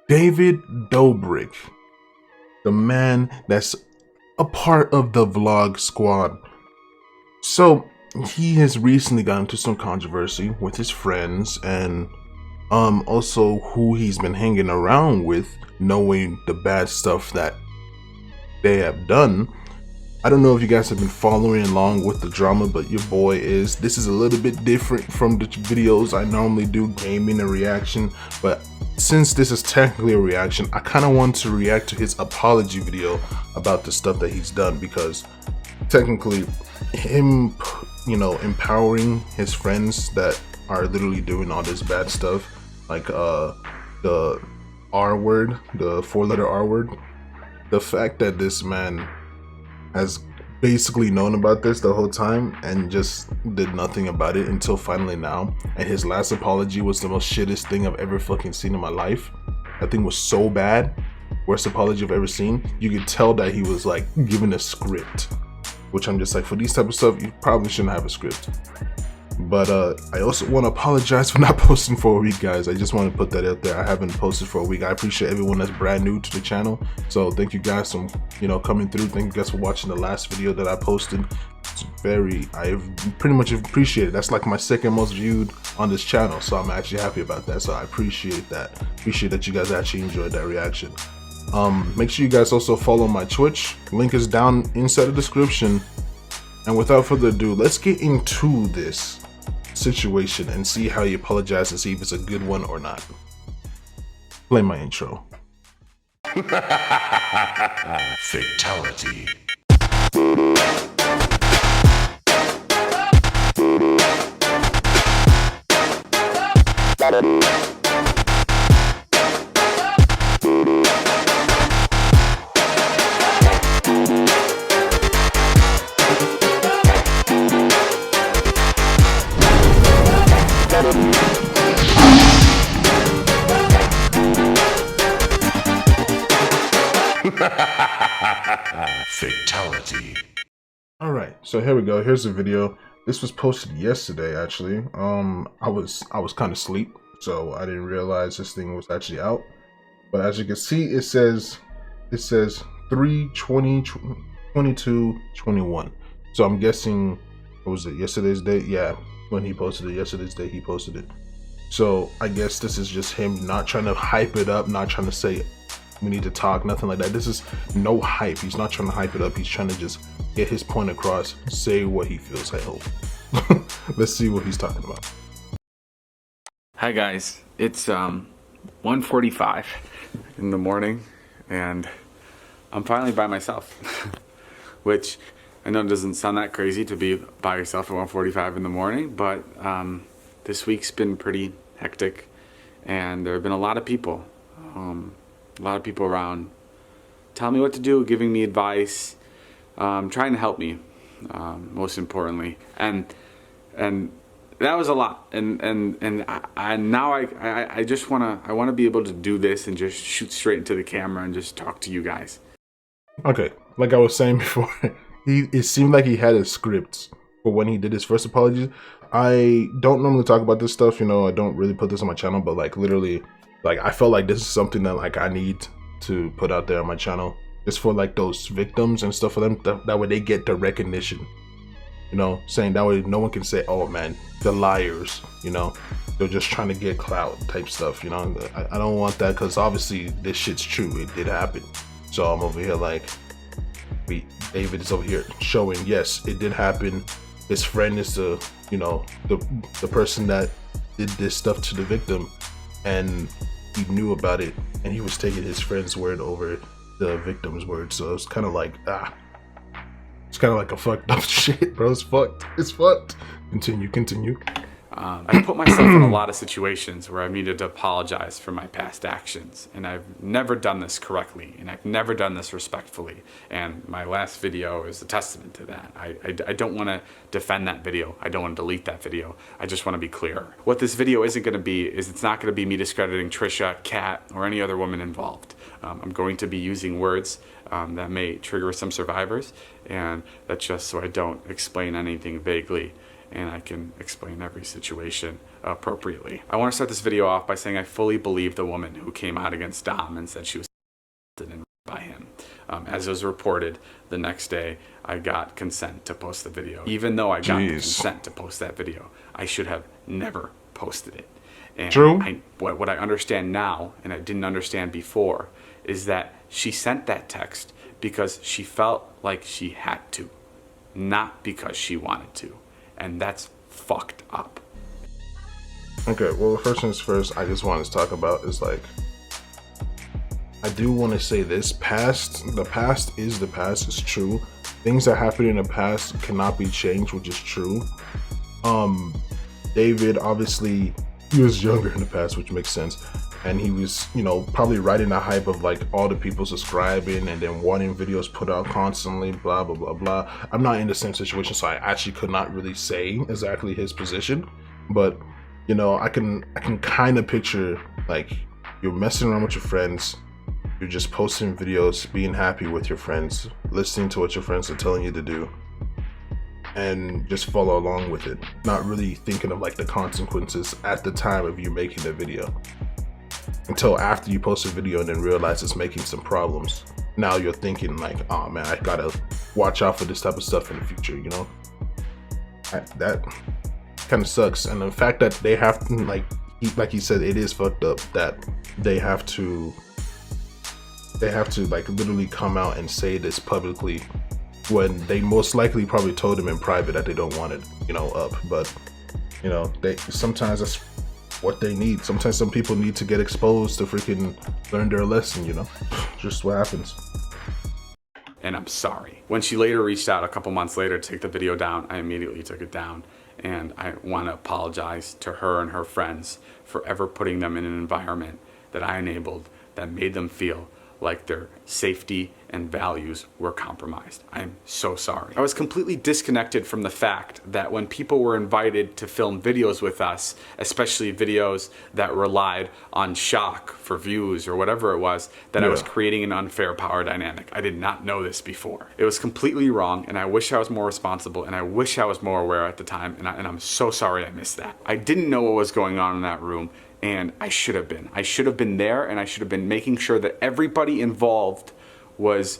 David Dobrik, the man that's a part of the vlog squad. So he has recently gotten into some controversy with his friends and also who he's been hanging around with, knowing the bad stuff that they have done. I don't know if you guys have been following along with the drama, but your boy is. This is a little bit different from the videos I normally do, gaming and reaction, but since this is technically a reaction, I kind of want to react to his apology video about the stuff that he's done, because technically him, empowering his friends that are literally doing all this bad stuff, like the R word, the 4-letter R word, the fact that this man has basically known about this the whole time and just did nothing about it until finally now. And his last apology was the most shittest thing I've ever fucking seen in my life. That thing was so bad. Worst apology I've ever seen. You could tell that he was like given a script, which I'm just like, for these type of stuff, you probably shouldn't have a script. But I also want to apologize for not posting for a week, guys. I just want to put that out there. I haven't posted for a week. I appreciate everyone that's brand new to the channel. So thank you guys for coming through. Thank you guys for watching the last video that I posted. I've pretty much appreciated it. That's like my second most viewed on this channel. So I'm actually happy about that. So I appreciate that. Appreciate that you guys actually enjoyed that reaction. Make sure you guys also follow my Twitch. Link is down inside the description. And without further ado, let's get into this situation and see how he apologized and see if it's a good one or not. Play my intro. Fatality. Fatality. All right, so here we go. Here's the video. This was posted yesterday, actually. I was kind of asleep, so I didn't realize this thing was actually out. But as you can see, it says 3/20/22/21. So I'm guessing, what was it, yesterday's date? Yeah, when he posted it, yesterday's date he posted it. So I guess this is just him not trying to hype it up, not trying to say we need to talk, nothing like that. This is no hype. He's not trying to hype it up. He's trying to just get his point across, say what he feels, I hope. Let's see what he's talking about. Hi guys, it's 1:45 in the morning and I'm finally by myself, which I know doesn't sound that crazy to be by yourself at 1:45 in the morning, but this week's been pretty hectic and there have been a lot of people around telling me what to do, giving me advice, trying to help me, most importantly, and that was a lot, and now I just want to be able to do this and just shoot straight into the camera and just talk to you guys. Okay, like I was saying before, it seemed like he had a script for when he did his first apology. I don't normally talk about this stuff, I don't really put this on my channel, but like literally, like I felt like this is something that like I need to put out there on my channel, just for like those victims and stuff for them, that way they get the recognition, saying that way no one can say, oh man, the liars, they're just trying to get clout type stuff, I don't want that, because obviously this shit's true, it did happen. So I'm over here like, David is over here showing, yes, it did happen. His friend is the person that did this stuff to the victim, and he knew about it, and he was taking his friend's word over the victim's word. So it's kind of like, it's kind of like a fucked up shit, bro. It's fucked. Continue. I put myself in a lot of situations where I've needed to apologize for my past actions, and I've never done this correctly, and I've never done this respectfully, and my last video is a testament to that. I don't want to defend that video. I don't want to delete that video. I just want to be clear. What this video isn't going to be is it's not going to be me discrediting Trisha, Kat, or any other woman involved. I'm going to be using words that may trigger some survivors, and that's just so I don't explain anything vaguely, and I can explain every situation appropriately. I want to start this video off by saying I fully believe the woman who came out against Dom and said she was assaulted by him. As it was reported, the next day I got consent to post the video. Even though I got the consent to post that video, I should have never posted it. And True. What I understand now, and I didn't understand before, is that she sent that text because she felt like she had to, not because she wanted to. And that's fucked up. Okay, well, the first things first, I just wanted to talk about is like, I do want to say this: the past is the past. It's true. Things that happened in the past cannot be changed, which is true. David, obviously, he was younger in the past, which makes sense. And he was, you know, probably riding the hype of like all the people subscribing and then wanting videos put out constantly, blah, blah, blah, blah. I'm not in the same situation, so I actually could not really say exactly his position. But, you know, I can kind of picture like you're messing around with your friends. You're just posting videos, being happy with your friends, listening to what your friends are telling you to do, and just follow along with it. Not really thinking of like the consequences at the time of you making the video. Until after you post a video and then realize it's making some problems. Now you're thinking like, oh man, I gotta watch out for this type of stuff in the future, you know? That kind of sucks. And the fact that they have to, like he said, it is fucked up that they have to like literally come out and say this publicly when they most likely probably told him in private that they don't want it, you know, up. But, you know, sometimes that's what they need. Sometimes some people need to get exposed to freaking learn their lesson, you know? Just what happens. And I'm sorry. When she later reached out a couple months later to take the video down, I immediately took it down. And I want to apologize to her and her friends for ever putting them in an environment that I enabled that made them feel like their safety and values were compromised. I'm so sorry. I was completely disconnected from the fact that when people were invited to film videos with us, especially videos that relied on shock for views or whatever it was, that I was creating an unfair power dynamic. I did not know this before. It was completely wrong, and I wish I was more responsible, and I wish I was more aware at the time, and I'm so sorry I missed that. I didn't know what was going on in that room, and I should have been. I should have been there, and I should have been making sure that everybody involved was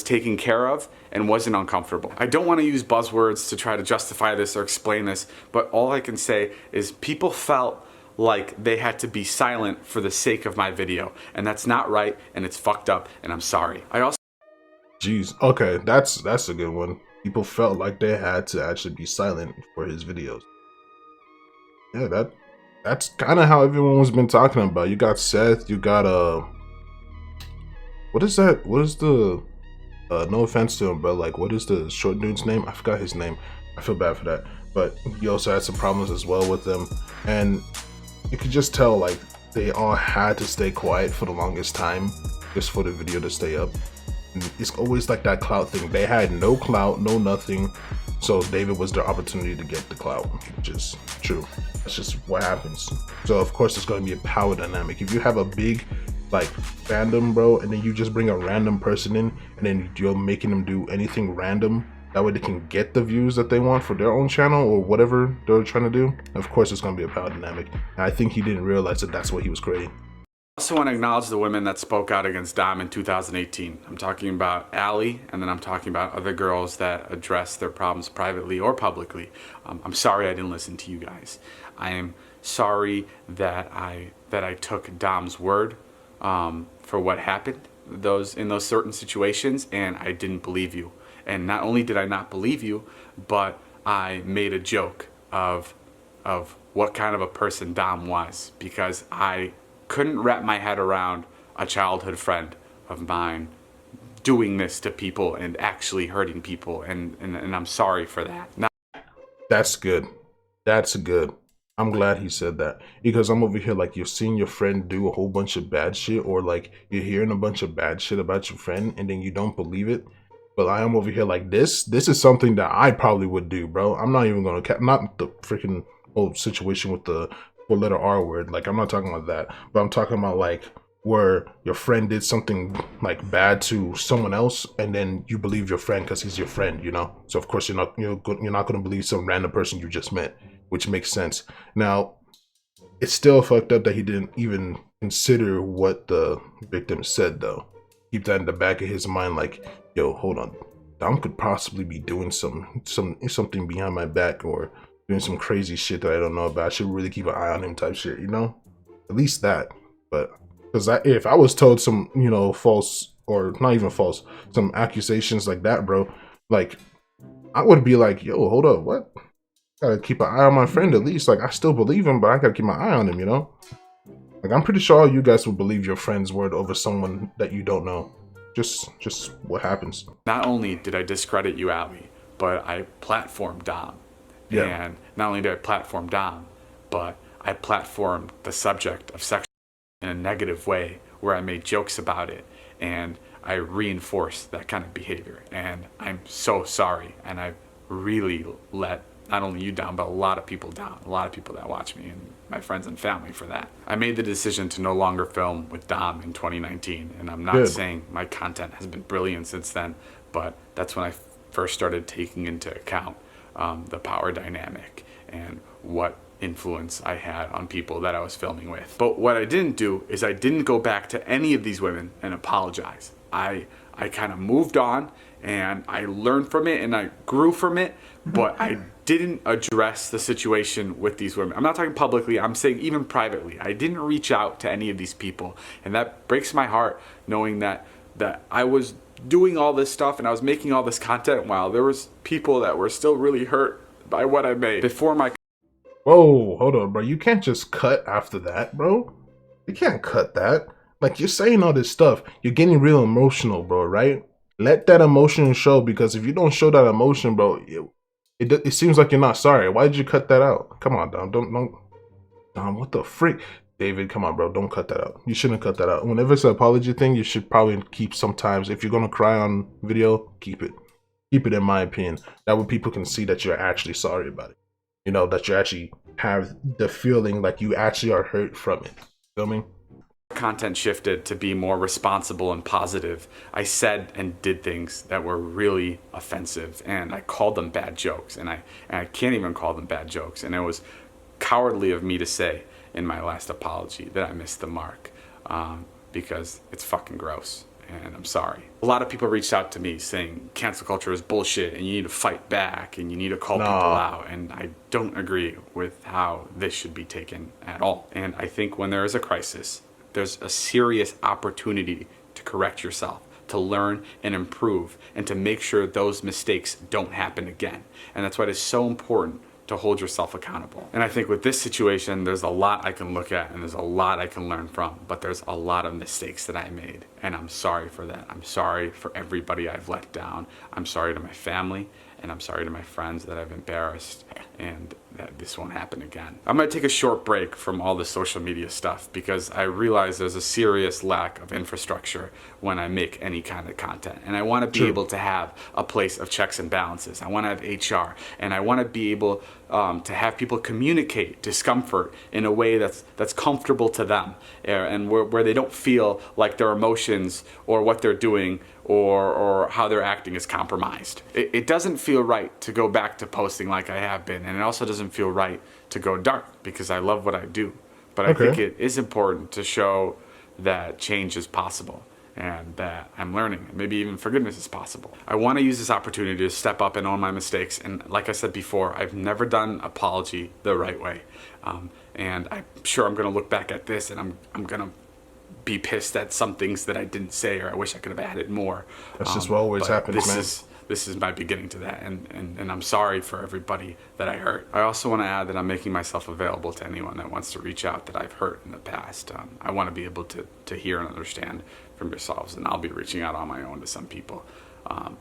taken care of and wasn't uncomfortable. I don't want to use buzzwords to try to justify this or explain this, but all I can say is people felt like they had to be silent for the sake of my video, and that's not right, and it's fucked up, and I'm sorry. I also... Jeez, okay, that's a good one. People felt like they had to actually be silent for his videos. Yeah, that's kind of how everyone's been talking about. You got Seth, you got what is that? What is the no offense to him, but like what is the short dude's name? I forgot his name. I feel bad for that. But he also had some problems as well with them. And you could just tell like they all had to stay quiet for the longest time just for the video to stay up. And it's always like that clout thing. They had no clout, no nothing. So David was their opportunity to get the clout, which is true. That's just what happens. So of course it's going to be a power dynamic. If you have a big like fandom, bro, and then you just bring a random person in and then you're making them do anything random, that way they can get the views that they want for their own channel or whatever they're trying to do, of course it's going to be a power dynamic. And I think he didn't realize that that's what he was creating. I also want to acknowledge the women that spoke out against Dom in 2018. I'm talking about Allie, and then I'm talking about other girls that address their problems privately or publicly. I'm sorry I didn't listen to you guys. I am sorry that I took Dom's word for what happened in those certain situations, and I didn't believe you. And not only did I not believe you, but I made a joke of what kind of a person Dom was, because I couldn't wrap my head around a childhood friend of mine doing this to people and actually hurting people, and I'm sorry for that. That's good. That's good. I'm glad he said that, because I'm over here like you're seeing your friend do a whole bunch of bad shit, or like you're hearing a bunch of bad shit about your friend and then you don't believe it. But I am over here like this is something that I probably would do, bro. I'm not even gonna not the freaking whole situation with the letter R word. Like I'm not talking about that, but I'm talking about like where your friend did something like bad to someone else, and then you believe your friend because he's your friend, you know. So of course you're not gonna believe some random person you just met, which makes sense. Now It's still fucked up that he didn't even consider what the victim said, though. Keep that in the back of his mind, like, yo, hold on, Dom could possibly be doing something behind my back or doing some crazy shit that I don't know about. I should really keep an eye on him, type shit, you know? At least that. But because if I was told some, false or not even false, some accusations like that, bro, like I would be like, yo, hold up, what? Gotta keep an eye on my friend at least. Like, I still believe him, but I gotta keep my eye on him, you know? Like, I'm pretty sure all you guys would believe your friend's word over someone that you don't know. Just what happens. Not only did I discredit you, Ali, but I platformed Dom. Yeah. And not only did I platform Dom, but I platformed the subject of sex in a negative way where I made jokes about it and I reinforced that kind of behavior. And I'm so sorry. And I really let not only you down, but a lot of people down, a lot of people that watch me and my friends and family for that. I made the decision to no longer film with Dom in 2019. And I'm not saying my content has been brilliant since then, but that's when I first started taking into account the power dynamic and what influence I had on people that I was filming with. But what I didn't do is I didn't go back to any of these women and apologize. I kind of moved on and I learned from it and I grew from it, but I didn't address the situation with these women. I'm not talking publicly, I'm saying even privately. I didn't reach out to any of these people, and that breaks my heart knowing that I was doing all this stuff and I was making all this content while there was people that were still really hurt by what I made before my... Whoa, hold on, bro. You can't just cut after that, bro. You can't cut that. Like, you're saying all this stuff. You're getting real emotional, bro, right? Let that emotion show, because if you don't show that emotion, bro, it seems like you're not sorry. Why did you cut that out? Come on, Dom. Don't. Dom, what the freak? David, come on, bro. Don't cut that out. You shouldn't cut that out. Whenever it's an apology thing, you should probably keep sometimes. If you're going to cry on video, keep it. Keep it, in my opinion. That way people can see that you're actually sorry about it. You know, that you actually have the feeling like you actually are hurt from it. Feel me? Content shifted to be more responsible and positive. I said and did things that were really offensive, and I called them bad jokes, and I can't even call them bad jokes. And it was cowardly of me to say in my last apology that I missed the mark, because it's fucking gross. And I'm sorry. A lot of people reached out to me saying cancel culture is bullshit and you need to fight back and you need to call people out. And I don't agree with how this should be taken at all. And I think when there is a crisis, there's a serious opportunity to correct yourself, to learn and improve, and to make sure those mistakes don't happen again. And that's why it is so important to hold yourself accountable. And I think with this situation, there's a lot I can look at and there's a lot I can learn from, but there's a lot of mistakes that I made, and I'm sorry for that. I'm sorry for everybody I've let down. I'm sorry to my family, and I'm sorry to my friends that I've embarrassed, and that this won't happen again. I'm gonna take a short break from all the social media stuff because I realize there's a serious lack of infrastructure when I make any kind of content. And I wanna be able to have a place of checks and balances. I wanna have HR, and I wanna be able to have people communicate discomfort in a way that's comfortable to them, and where they don't feel like their emotions or what they're doing or how they're acting is compromised. It doesn't feel right to go back to posting like I have been, and it also doesn't feel right to go dark because I love what I do. But I think it is important to show that change is possible and that I'm learning, and maybe even forgiveness is possible. I want to use this opportunity to step up and own my mistakes, and like I said before, I've never done apology the right way. And I'm sure I'm going to look back at this and I'm going to be pissed at some things that I didn't say, or I wish I could have added more. That's just what always happens, man. This is my beginning to that, and I'm sorry for everybody that I hurt. I also want to add that I'm making myself available to anyone that wants to reach out that I've hurt in the past. I want to be able to hear and understand from yourselves, and I'll be reaching out on my own to some people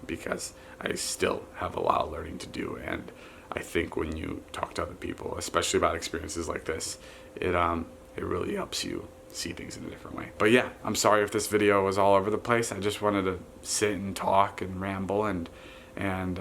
because I still have a lot of learning to do. And I think when you talk to other people, especially about experiences like this, it really helps you see things in a different way. But yeah, I'm sorry if this video was all over the place. I just wanted to sit and talk and ramble, and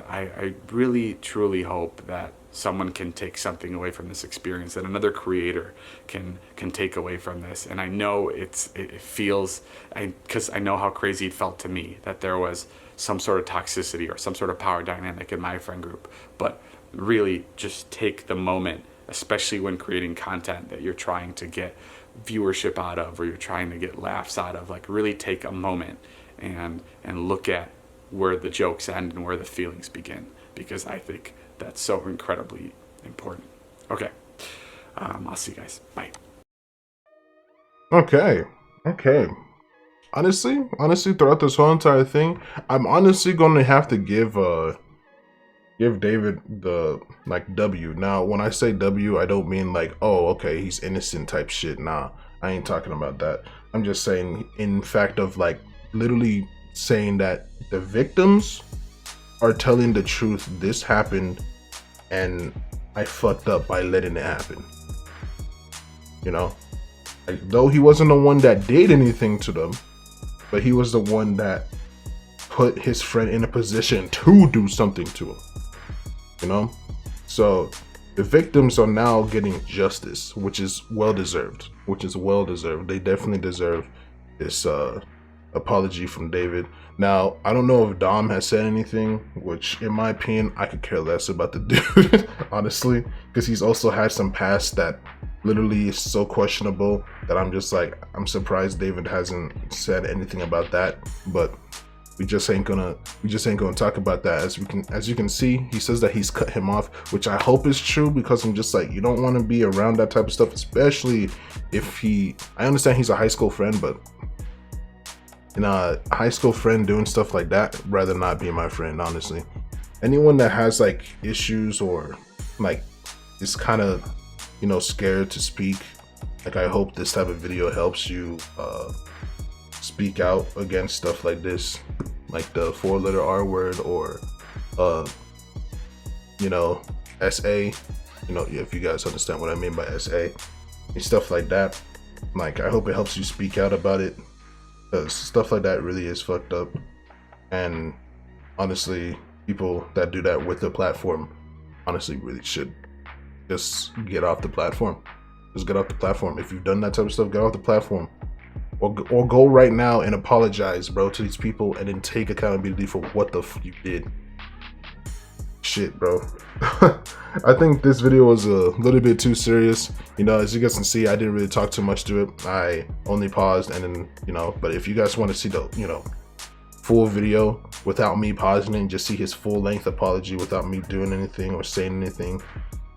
I really truly hope that someone can take something away from this experience, that another creator can take away from this. And I know it feels, because I know how crazy it felt to me, that there was some sort of toxicity or some sort of power dynamic in my friend group. But really just take the moment especially when creating content that you're trying to get viewership out of, or you're trying to get laughs out of. Like, really take a moment and look at where the jokes end and where the feelings begin, because I think that's so incredibly important. Okay, I'll see you guys. Bye. Okay. Honestly, throughout this whole entire thing, I'm honestly going to have to give David the W. Now, when I say W, I don't mean like, oh, okay, he's innocent type shit. Nah, I ain't talking about that. I'm just saying, in fact of like literally saying that the victims are telling the truth. This happened, and I fucked up by letting it happen. You know, like, though he wasn't the one that did anything to them, but he was the one that put his friend in a position to do something to him. You know? So the victims are now getting justice, which is well deserved. They definitely deserve this apology from David. Now, I don't know if Dom has said anything, which in my opinion, I could care less about the dude, honestly, because he's also had some past that literally is so questionable that I'm just like, I'm surprised David hasn't said anything about that. But we just ain't gonna talk about that. As you can see, he says that he's cut him off, which I hope is true, because I'm just like, you don't want to be around that type of stuff, especially if I understand he's a high school friend, but a high school friend doing stuff like that, rather not be my friend, honestly. Anyone that has like issues or like is kind of, scared to speak, like, I hope this type of video helps you speak out against stuff like this, like the 4-letter R word, or SA, if you guys understand what I mean by SA and stuff like that. Like, I hope it helps you speak out about it, because stuff like that really is fucked up. And honestly, people that do that with the platform honestly really should just get off the platform. Just get off the platform. If you've done that type of stuff, get off the platform. Or go right now and apologize, bro, to these people, and then take accountability for what the you did. Shit, bro. I think this video was a little bit too serious. As you guys can see, I didn't really talk too much to it. I only paused, and then, but if you guys want to see the, full video without me pausing and just see his full length apology without me doing anything or saying anything,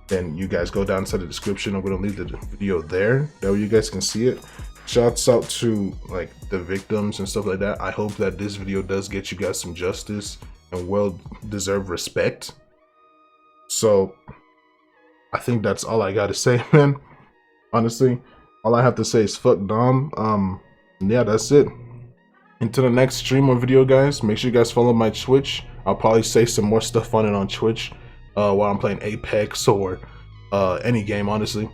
then you guys go down inside the description. I'm going to leave the video there. That way you guys can see it. Shouts out to like the victims and stuff like that. I hope that this video does get you guys some justice and well-deserved respect. So I think that's all I got to say, man. Honestly, all I have to say is fuck Dom. Yeah, that's it. Until the next stream or video, guys, make sure you guys follow my Twitch. I'll probably say some more stuff on it on Twitch while I'm playing Apex or any game, honestly.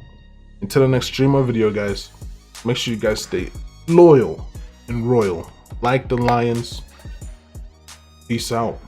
Until the next stream or video, guys, make sure you guys stay loyal and royal like the Lions. Peace out.